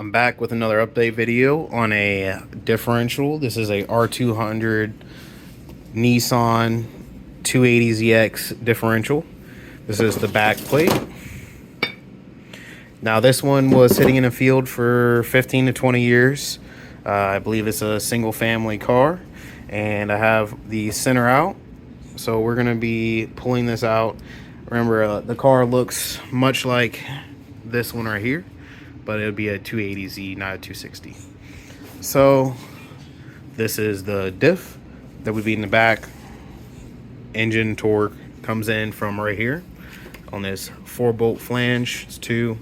I'm back with another update video on a differential. This is a R200 Nissan 280ZX differential. This is the back plate. Now this one was sitting in a field for 15 to 20 years. I believe it's a single family car, and I have the center out. So we're gonna be pulling this out. Remember, the car looks much like this one right here, but it would be a 280Z, not a 260. So this is the diff that would be in the back. Engine torque comes in from right here on this 4-bolt flange. It's 2,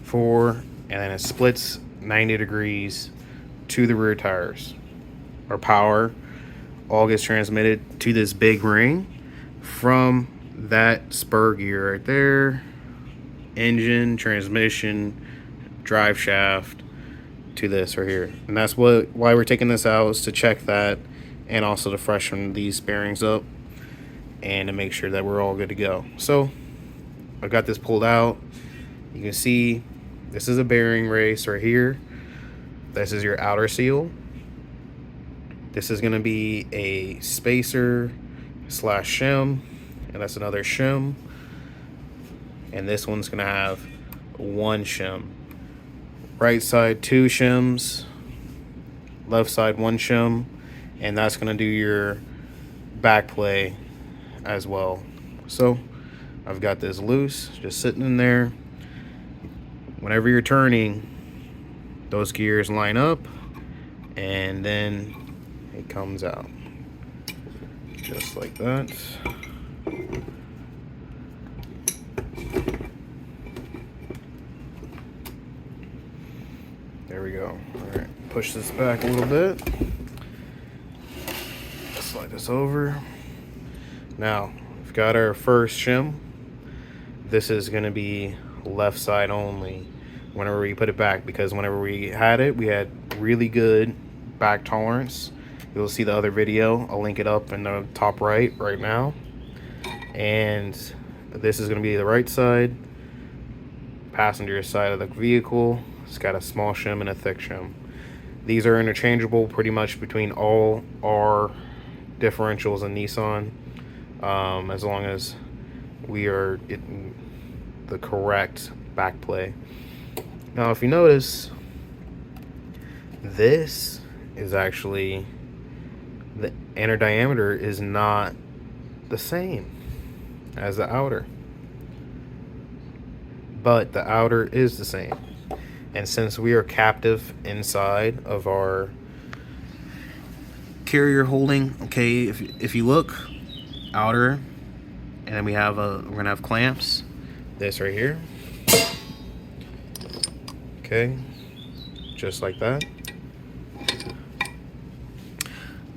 4, and then it splits 90 degrees to the rear tires. Our power all gets transmitted to this big ring from that spur gear right there. Engine, transmission, drive shaft to this right here. And that's why we're taking this out, is to check that, and also to freshen these bearings up and to make sure that we're all good to go. So I've got this pulled out. You can see this is a bearing race right here. This is your outer seal. This is going to be a spacer slash shim, and that's another shim. And this one's going to have one shim. Right side 2 shims, left side 1 shim, and that's going to do your back play as well. So I've got this loose, just sitting in there. Whenever you're turning, those gears line up, and then it comes out just like that. There we go. All right, push this back a little bit. Slide this over. Now, we've got our first shim. This is going to be left side only whenever we put it back, because whenever we had it, we had really good back tolerance. You'll see the other video. I'll link it up in the top right now. And this is going to be the right side, passenger side of the vehicle. It's got a small shim and a thick shim. These are interchangeable pretty much between all our differentials in Nissan, as long as we are getting the correct back play. Now, if you notice, this is actually, the inner diameter is not the same as the outer, but the outer is the same. And since we are captive inside of our carrier holding, okay, if you look, outer, and then we're gonna have clamps, this right here, okay, just like that.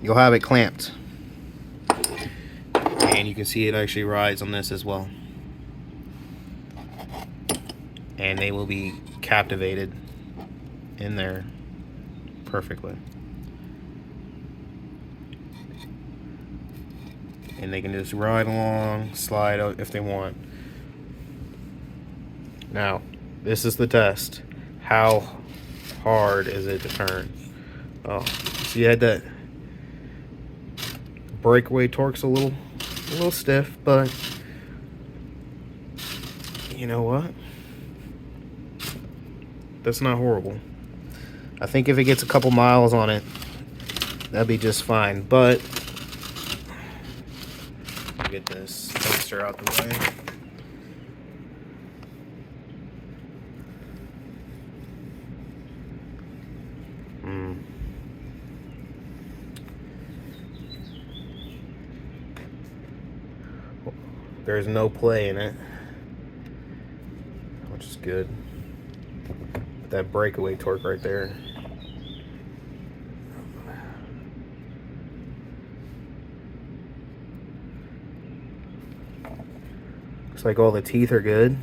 You'll have it clamped, and you can see it actually rides on this as well, and they will be captivated in there perfectly, and they can just ride along, slide out if they want. Now, this is the test. How hard is it to turn? Oh, so you had that breakaway torque's a little stiff, but you know what? That's not horrible. I think if it gets a couple miles on it, that'd be just fine. But get this toaster out the way. There's no play in it, which is good. That breakaway torque right there. Looks like all the teeth are good.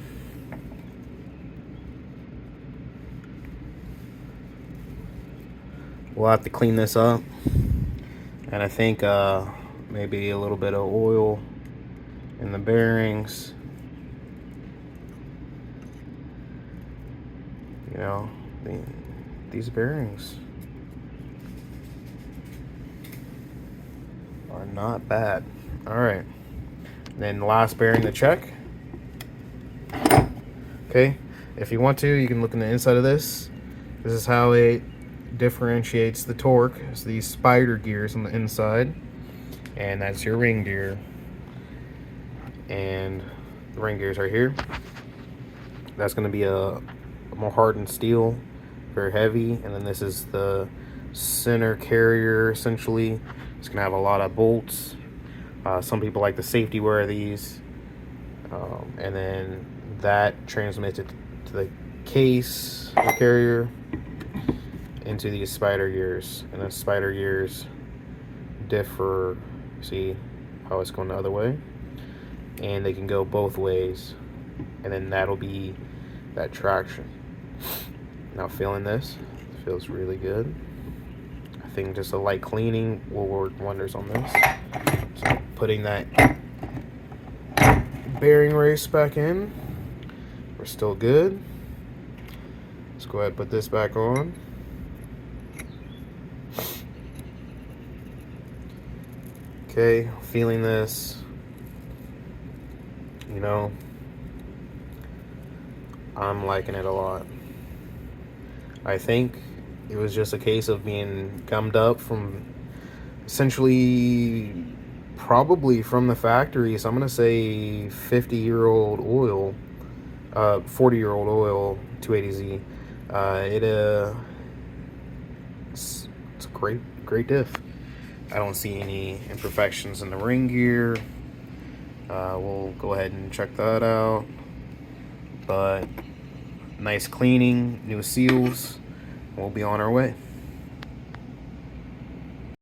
We'll have to clean this up, and I think maybe a little bit of oil in the bearings. You know, these bearings are not bad. All right, then the last bearing to check. Okay, if you want to, you can look in the inside of this. This is how it differentiates the torque. It's these spider gears on the inside, and that's your ring gear. And the ring gears right here. That's going to be a more hardened steel, very heavy. And then this is the center carrier, essentially. It's going to have a lot of bolts. Some people like the safety wear of these. And then that transmits it to the case, the carrier, into these spider gears. And the spider gears differ. See how it's going the other way? And they can go both ways. And then that'll be that traction. Now feeling this, it feels really good. I think just a light cleaning will work wonders on this. So putting that bearing race back in. We're still good. Let's go ahead and put this back on. Okay, feeling this. You know, I'm liking it a lot. I think it was just a case of being gummed up from essentially probably from the factory. So I'm gonna say 50-year-old oil, 40-year-old oil 280Z. It's a great diff. I don't see any imperfections in the ring gear. We'll go ahead and check that out. But nice cleaning, new seals. We'll be on our way.